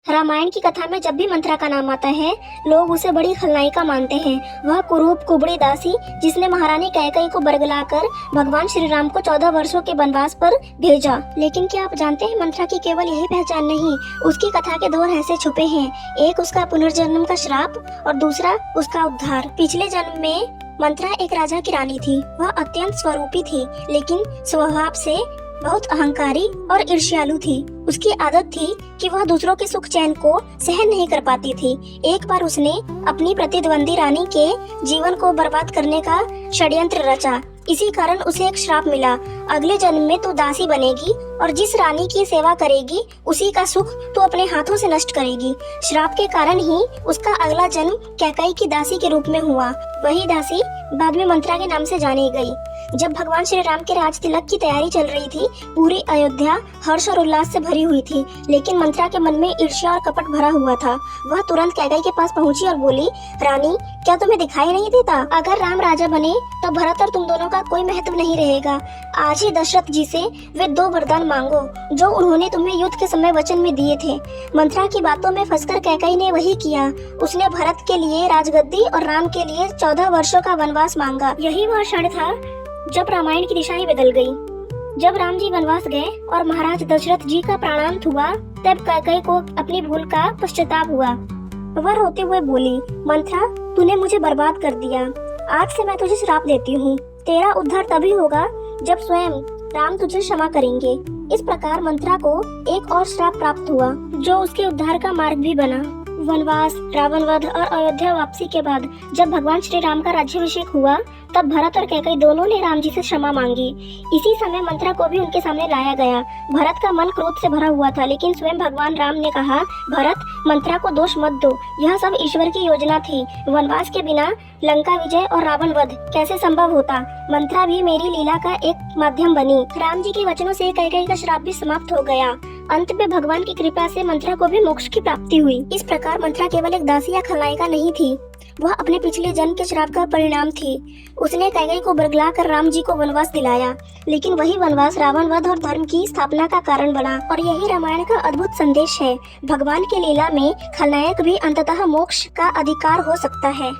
रामायण की कथा में जब भी मंत्रा का नाम आता है, लोग उसे बड़ी खलनायिका मानते हैं। वह कुरूप कुबड़ी दासी जिसने महारानी कैकेयी को बरगलाकर भगवान श्री राम को 14 वर्षों के वनवास पर भेजा। लेकिन क्या आप जानते हैं, मंत्रा की केवल यही पहचान नहीं, उसकी कथा के 2 रहस्य छुपे हैं। एक उसका पुनर्जन्म का श्राप और दूसरा उसका उद्धार। पिछले जन्म में मंत्रा एक राजा की रानी थी। वह अत्यंत स्वरूपी थी, लेकिन स्वभाव से बहुत अहंकारी और ईर्ष्यालु थी। उसकी आदत थी कि वह दूसरों के सुख चैन को सहन नहीं कर पाती थी। एक बार उसने अपनी प्रतिद्वंदी रानी के जीवन को बर्बाद करने का षड्यंत्र रचा। इसी कारण उसे एक श्राप मिला, अगले जन्म में तू दासी बनेगी और जिस रानी की सेवा करेगी उसी का सुख तू अपने हाथों से नष्ट करेगी। श्राप के कारण ही उसका अगला जन्म कैकेयी की दासी के रूप में हुआ। वही दासी बाद में मंत्रा के नाम से जानी गई। जब भगवान श्री राम के राज तिलक की तैयारी चल रही थी, पूरी अयोध्या हर्ष और उल्लास से भरी हुई थी, लेकिन मंत्रा के मन में ईर्ष्या और कपट भरा हुआ था। वह तुरंत कैकेयी के पास पहुंची और बोली, रानी, क्या तुम्हें दिखाई नहीं देता? अगर राम राजा बने तो भरत और तुम दोनों का कोई महत्व नहीं रहेगा। आज ही दशरथ जी से वे 2 वरदान मांगो जो उन्होंने तुम्हें युद्ध के समय वचन में दिए थे। मंत्रा की बातों में फंसकर कैकेयी ने वही किया। उसने भरत के लिए राजगद्दी और राम के लिए 14 वर्षों का वनवास मांगा। यही वह क्षण था जब रामायण की दिशा ही बदल गई। जब राम जी वनवास गए और महाराज दशरथ जी का प्राणांत हुआ, तब कैकेयी को अपनी भूल का पश्चाताप हुआ। वह रोते हुए बोली, मंत्रा, तूने मुझे बर्बाद कर दिया। आज से मैं तुझे श्राप देती हूँ। तेरा उद्धार तभी होगा जब स्वयं राम तुझे क्षमा करेंगे। इस प्रकार मंत्रा को एक और श्राप प्राप्त हुआ, जो उसके उद्धार का मार्ग भी बना। वनवास, रावण वध और अयोध्या वापसी के बाद जब भगवान श्री राम का राज्याभिषेक हुआ, तब भरत और कैकेयी दोनों ने राम जी से क्षमा मांगी। इसी समय मंत्रा को भी उनके सामने लाया गया। भरत का मन क्रोध से भरा हुआ था, लेकिन स्वयं भगवान राम ने कहा, भरत, मंत्रा को दोष मत दो। यह सब ईश्वर की योजना थी। वनवास के बिना लंका विजय और रावण वध कैसे संभव होता? मंत्रा भी मेरी लीला का एक माध्यम बनी। राम जी के वचनों से कैकेयी का श्राप भी समाप्त हो गया। अंत में भगवान की कृपा से मंत्रा को भी मोक्ष की प्राप्ति हुई। इस प्रकार मंत्रा केवल एक दासी या खलनायिका नहीं थी, वह अपने पिछले जन्म के श्राप का परिणाम थी। उसने कैकेयी को बरगला कर राम जी को वनवास दिलाया, लेकिन वही वनवास रावण वध और धर्म की स्थापना का कारण बना। और यही रामायण का अद्भुत संदेश है। भगवान की लीला में खलनायक भी अंततः मोक्ष का अधिकार हो सकता है।